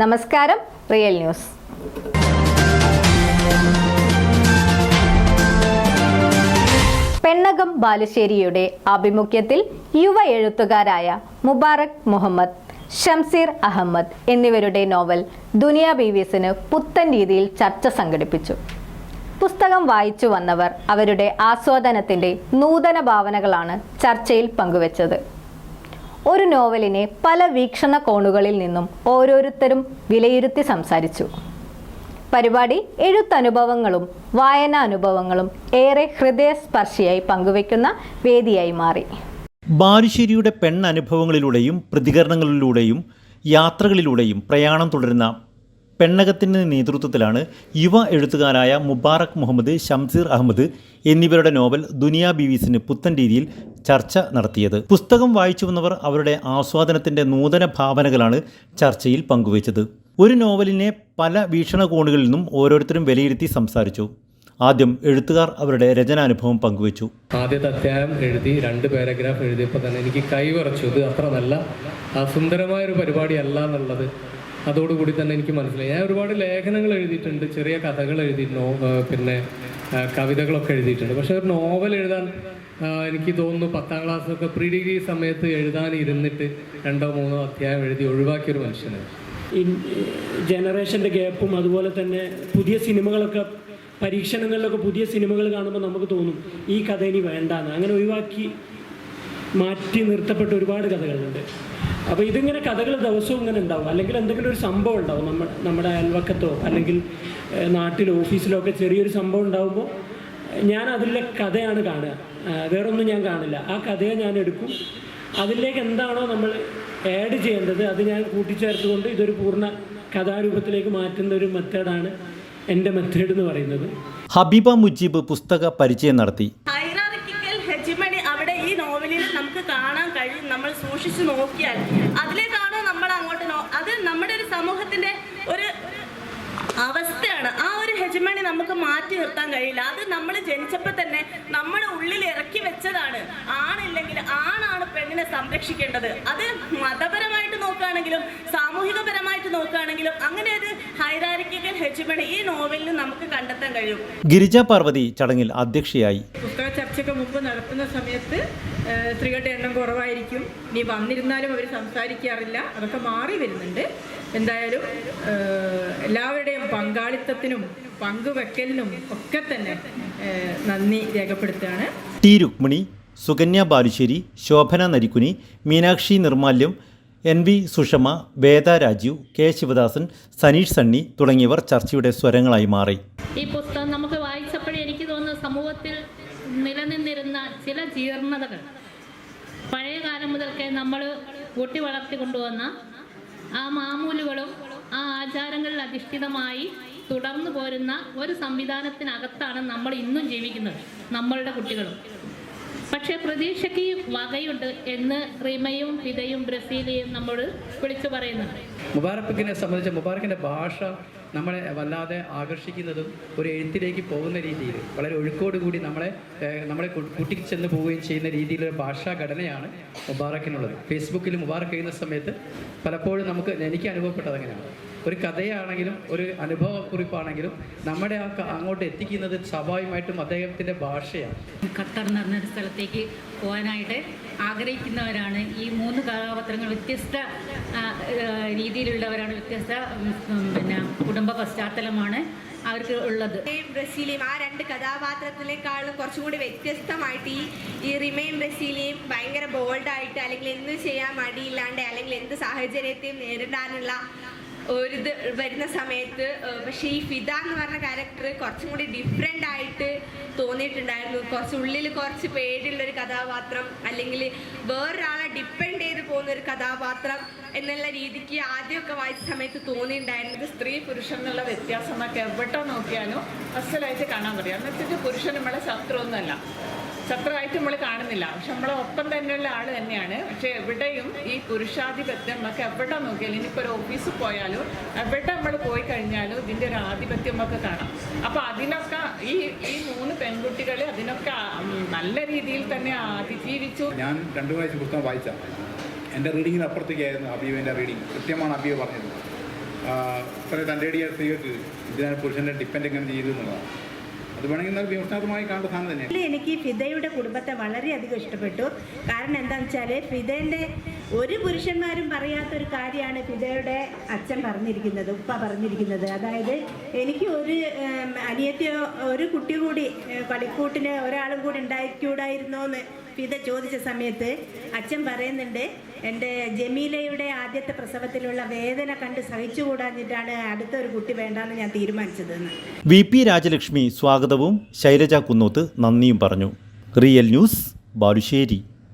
നമസ്കാരം, real news. പെണ്ണകം ബാലുശ്ശേരിയുടെ ആഭിമുഖ്യത്തിൽ യുവ എഴുത്തുകാരായ മുബാറക് മുഹമ്മദ്, ഷംസീർ അഹമ്മദ് എന്നിവരുടെ നോവൽ ദുനിയാ ബീവീസിന് പുത്തൻ രീതിയിൽ ചർച്ച സംഘടിപ്പിച്ചു. പുസ്തകം വായിച്ചു വന്നവർ അവരുടെ ആസ്വാദനത്തിൻ്റെ നൂതന ഭാവനകളാണ് ചർച്ചയിൽ പങ്കുവച്ചത്. ഒരു നോവലിനെ പല വീക്ഷണകോണുകളിൽ നിന്നും ഓരോരുത്തരും വിലയിരുത്തി സംസാരിച്ചു. പരിപാടി എഴുത്തനുഭവങ്ങളും വായനാനുഭവങ്ങളും ഏറെ ഹൃദയസ്പർശിയായി പങ്കുവയ്ക്കുന്ന വേദിയായി മാറി. ബാലുശ്ശേരിയുടെ പെണ്ണനുഭവങ്ങളിലൂടെയും പ്രതികരണങ്ങളിലൂടെയും യാത്രകളിലൂടെയും പ്രയാണം തുടരുന്ന പെണ്ണകത്തിൻ്റെ നേതൃത്വത്തിലാണ് യുവ എഴുത്തുകാരായ മുബാറക് മുഹമ്മദ്, ഷംസീർ അഹമ്മദ് എന്നിവരുടെ നോവൽ ദുനിയാ ബീവീസിന് പുത്തൻ രീതിയിൽ ചർച്ച നടത്തിയത്. പുസ്തകം വായിച്ചു വന്നവർ അവരുടെ ആസ്വാദനത്തിൻ്റെ നൂതന ഭാവനകളാണ് ചർച്ചയിൽ പങ്കുവച്ചത്. ഒരു നോവലിനെ പല വീക്ഷണകോണുകളിൽ നിന്നും ഓരോരുത്തരും വിലയിരുത്തി സംസാരിച്ചു. ആദ്യം എഴുത്തുകാർ അവരുടെ രചനാനുഭവം പങ്കുവച്ചു. ആദ്യത്തെ അധ്യായം എഴുതി 2 പാരഗ്രാഫ് എഴുതിയപ്പോൾ തന്നെ എനിക്ക് കൈവിറച്ചു. ഇത് അത്ര നല്ല സുന്ദരമായൊരു പരിപാടിയല്ല എന്നുള്ളത് അതോടുകൂടി തന്നെ എനിക്ക് മനസ്സിലായി. ഞാൻ ഒരുപാട് ലേഖനങ്ങൾ എഴുതിയിട്ടുണ്ട്, ചെറിയ കഥകൾ എഴുതിയിട്ടുണ്ട്, പിന്നെ കവിതകളൊക്കെ എഴുതിയിട്ടുണ്ട്. പക്ഷേ ഒരു നോവൽ എഴുതാൻ എനിക്ക് തോന്നുന്നു 10ാം ക്ലാസ്സൊക്കെ പ്രീ ഡിഗ്രി സമയത്ത് എഴുതാൻ ഇരുന്നിട്ട് 2-3 അധ്യായം എഴുതി ഒഴിവാക്കിയൊരു മനുഷ്യനാണ്. ഈ ജനറേഷൻ്റെ ഗ്യാപ്പും അതുപോലെ തന്നെ പുതിയ സിനിമകളൊക്കെ പരീക്ഷണങ്ങളിലൊക്കെ പുതിയ സിനിമകൾ കാണുമ്പോൾ നമുക്ക് തോന്നും ഈ കഥ ഇനി വേണ്ടാന്ന്. അങ്ങനെ ഒഴിവാക്കി മാറ്റി നിർത്തപ്പെട്ട ഒരുപാട് കഥകളുണ്ട്. അപ്പോൾ ഇതിങ്ങനെ കഥകൾ ദിവസവും ഇങ്ങനെ ഉണ്ടാവും, അല്ലെങ്കിൽ എന്തെങ്കിലും ഒരു സംഭവം ഉണ്ടാവും നമ്മുടെ അയൽവക്കത്തോ അല്ലെങ്കിൽ നാട്ടിലോ ഓഫീസിലോ ഒക്കെ ചെറിയൊരു സംഭവം ഉണ്ടാകുമ്പോൾ ഞാൻ അതിലെ കഥയാണ് കാണുക, വേറൊന്നും ഞാൻ കാണില്ല. ആ കഥയെ ഞാൻ എടുക്കും, അതിലേക്ക് എന്താണോ നമ്മൾ ആഡ് ചെയ്യേണ്ടത് അത് ഞാൻ കൂട്ടിച്ചേർത്തുകൊണ്ട് ഇതൊരു പൂർണ്ണ കഥാരൂപത്തിലേക്ക് മാറ്റുന്ന ഒരു മെത്തേഡാണ് എൻ്റെ മെത്തേഡ് എന്ന് പറയുന്നത്. ഹബീബ മുജീബ് പുസ്തക പരിചയം നടത്തി. അവിടെ ഈ നോവലിൽ നമുക്ക് കാണാൻ കഴിയും. നമ്മൾ സൂക്ഷിച്ചു നോക്കിയാൽ അതിലേക്കാണ് നമ്മൾ അങ്ങോട്ട് അത് നമ്മുടെ ഒരു സമൂഹത്തിന്റെ ഒരു അവസ്ഥയാണ്. ആ ഒരു ഹെജമണി നമുക്ക് മാറ്റി നിർത്താൻ കഴിയില്ല. അത് നമ്മൾ ജനിച്ചപ്പോൾ തന്നെ നമ്മുടെ ഉള്ളിൽ ഇറക്കി വെച്ചതാണ്. ആണില്ലെങ്കിൽ ആണാണ് പെണ്ണിനെ സംരക്ഷിക്കേണ്ടത്. അത് മതപരമായിട്ട് നോക്കുകയാണെങ്കിലും സാമൂഹികപരമായിട്ട് നോക്കുകയാണെങ്കിലും അങ്ങനെ ഒരു ഹൈറാർക്കിക്കൽ ഹെജമണി ഈ നോവലിൽ നമുക്ക് കണ്ടെത്താൻ കഴിയും. ഗിരിജ പാർവതി ചടങ്ങിൽ അധ്യക്ഷയായി. പുസ്തക ചർച്ചയ്ക്ക് മുമ്പ് നടത്തുന്ന സമയത്ത് സ്ത്രീകളുടെ എണ്ണം കുറവായിരിക്കും. ഇനി വന്നിരുന്നാലും അവർ സംസാരിക്കാറില്ല. അതൊക്കെ മാറി വരുന്നുണ്ട്. എന്തായാലും എല്ലാവരുടെയും പങ്കാളിത്തത്തിനും പങ്കുവെക്കലിനും ഒക്കെ തന്നെ നന്ദി രേഖപ്പെടുത്തുകയാണ്. ടി രുക്മിണി, സുകന്യ ബാലുശ്ശേരി, ശോഭന നരിക്കുനി, മീനാക്ഷി നിർമാല്യം, NV സുഷമ, വേദ രാജീവ്, കെ ശിവദാസൻ, സനീഷ് സണ്ണി തുടങ്ങിയവർ ചർച്ചയുടെ സ്വരങ്ങളായി മാറി. ഈ പുസ്തകം നമുക്ക് വായിച്ചപ്പോഴേ എനിക്ക് തോന്നുന്നു സമൂഹത്തിൽ നിലനിന്നിരുന്ന ചില ജീർണതകൾ പഴയ കാലം മുതൽക്കേ നമ്മൾ ഊട്ടി വളർത്തിക്കൊണ്ടുവന്ന ആ മാമൂലുകളും ആ ആചാരങ്ങളിൽ അധിഷ്ഠിതമായി തുടർന്നു പോരുന്ന ഒരു സംവിധാനത്തിനകത്താണ് നമ്മൾ ഇന്നും ജീവിക്കുന്നത്, നമ്മളുടെ കുട്ടികളും. പക്ഷേ പ്രതീക്ഷയ്ക്ക് വകയുണ്ട് എന്ന് റിമയും ഫിദയും ബ്രസീലിയും നമ്മൾ വിളിച്ചു പറയുന്നുണ്ട്. മുബാറക്കിനെ സംബന്ധിച്ച് മുബാറക്കിൻ്റെ ഭാഷ നമ്മളെ വല്ലാതെ ആകർഷിക്കുന്നതും ഒരു എഴുത്തിലേക്ക് പോകുന്ന രീതിയിൽ വളരെ ഒഴുക്കോടുകൂടി നമ്മളെ കൂട്ടിക്ക് ചെന്ന് പോവുകയും ചെയ്യുന്ന രീതിയിലൊരു ഭാഷാഘടനയാണ് മുബാറക്കിനുള്ളത്. ഫേസ്ബുക്കിൽ മുബാറക്ക് എഴുതുന്ന സമയത്ത് പലപ്പോഴും എനിക്ക് അനുഭവപ്പെട്ടത് അങ്ങനെയാണ്. ഒരു കഥയാണെങ്കിലും ഒരു അനുഭവക്കുറിപ്പാണെങ്കിലും നമ്മുടെ അങ്ങോട്ട് എത്തിക്കുന്നത് സ്വാഭാവികമായിട്ടും അദ്ദേഹത്തിൻ്റെ ഭാഷയാണ്. ഖത്തർ എന്ന് പറഞ്ഞൊരു സ്ഥലത്തേക്ക് പോകാനായിട്ട് ആഗ്രഹിക്കുന്നവരാണ്. ഈ 3 കഥാപാത്രങ്ങൾ വ്യത്യസ്ത രീതിയിലുള്ളവരാണ്, വ്യത്യസ്ത കുടുംബ പശ്ചാത്തലമാണ് അവർക്ക് ഉള്ളത്. ബ്രസീലിയും ആ 2 കഥാപാത്രത്തിലേക്കാളും കുറച്ചും കൂടി വ്യത്യസ്തമായിട്ട് ഈ റിമയും ബ്രസീലിയും ഭയങ്കര ബോൾഡായിട്ട് അല്ലെങ്കിൽ എന്ത് ചെയ്യാൻ മടിയില്ലാണ്ട് അല്ലെങ്കിൽ എന്ത് സാഹചര്യത്തെയും നേരിടാനുള്ള ഒരിത് വരുന്ന സമയത്ത് പക്ഷേ ഈ ഫിദ എന്ന് പറഞ്ഞ ക്യാരക്ടർ കുറച്ചും കൂടി ഡിഫറെൻ്റ് ആയിട്ട് തോന്നിയിട്ടുണ്ടായിരുന്നു. ഉള്ളിൽ കുറച്ച് പേടിയുള്ളൊരു കഥാപാത്രം, അല്ലെങ്കിൽ വേറൊരാളെ ഡിപ്പെൻഡ് ചെയ്ത് പോകുന്നൊരു കഥാപാത്രം എന്നുള്ള രീതിക്ക് ആദ്യമൊക്കെ വായിച്ച സമയത്ത് തോന്നിയിട്ടുണ്ടായിരുന്നു. സ്ത്രീ പുരുഷൻ എന്നുള്ള വ്യത്യാസം എന്നൊക്കെ എവിടെ നോക്കിയാലും അസലായിട്ട് കാണാൻ പറയാം. എന്നുവെച്ചിട്ട് പുരുഷൻ നമ്മളെ ശത്രുവൊന്നുമല്ല, ശത്രുവായിട്ട് നമ്മൾ കാണുന്നില്ല. പക്ഷെ നമ്മളെ ഒപ്പം തന്നെയുള്ള ആൾ തന്നെയാണ്. പക്ഷെ എവിടെയും ഈ പുരുഷാധിപത്യം നമുക്ക് എവിടെ നോക്കിയാലും, ഇനിയിപ്പോൾ ഒരു ഓഫീസിൽ പോയാലും എവിടെ നമ്മൾ പോയി കഴിഞ്ഞാലും ഇതിൻ്റെ ഒരു ആധിപത്യം നമുക്ക് കാണാം. അപ്പോൾ അതിനൊക്കെ ഈ 3 പെൺകുട്ടികൾ അതിനൊക്കെ നല്ല രീതിയിൽ തന്നെ അതിജീവിച്ചു. ഞാൻ 2 പ്രാവശ്യം പുസ്തകം വായിച്ച എൻ്റെ റീഡിങ്ങിന് അപ്പുറത്തേക്കായിരുന്നു അബീബിൻ്റെ റീഡിങ്. കൃത്യമാണ് അബീബ് പറഞ്ഞത്. ഇത്ര തൻ്റെടിയ സ്ത്രീകൾക്ക് ഇതിനാണ് പുരുഷൻ്റെ ഡിപ്പെൻഡ് എങ്ങനെ ചെയ്തു എന്നുള്ളതാണ്. അത് വേണമെങ്കിൽ എന്നാൽ വിമർശനാത്മകമായി കാണേണ്ട സാധനം തന്നെയാണ്. എനിക്ക് ഫിദയുടെ കുടുംബത്തെ വളരെയധികം ഇഷ്ടപ്പെട്ടു. കാരണം എന്താണെന്ന് വെച്ചാൽ ഫിദേൻ്റെ ഒരു പുരുഷന്മാരും പറയാത്തൊരു കാര്യമാണ് ഫിദയുടെ അച്ഛൻ പറഞ്ഞിരിക്കുന്നത്, ഉപ്പ പറഞ്ഞിരിക്കുന്നത്. അതായത് എനിക്ക് ഒരു അനിയത്തിയോ ഒരു കുട്ടി കൂടി കളിക്കൂട്ടിന് ഒരാളും കൂടി ഉണ്ടായിക്കൂടായിരുന്നോ എന്ന് ഫിദ ചോദിച്ച സമയത്ത് അച്ഛൻ പറയുന്നുണ്ട്, എൻ്റെ ജമീലയുടെ ആദ്യത്തെ പ്രസവത്തിലുള്ള വേദന കണ്ട് സഹിച്ചുകൂടാഞ്ഞിട്ടാണ് അടുത്തൊരു കുട്ടി വേണ്ടാന്ന് ഞാൻ തീരുമാനിച്ചതെന്ന്. VP രാജലക്ഷ്മി സ്വാഗതവും ശൈലജ കുന്നോത്ത് നന്ദിയും പറഞ്ഞു. Real news Balussery.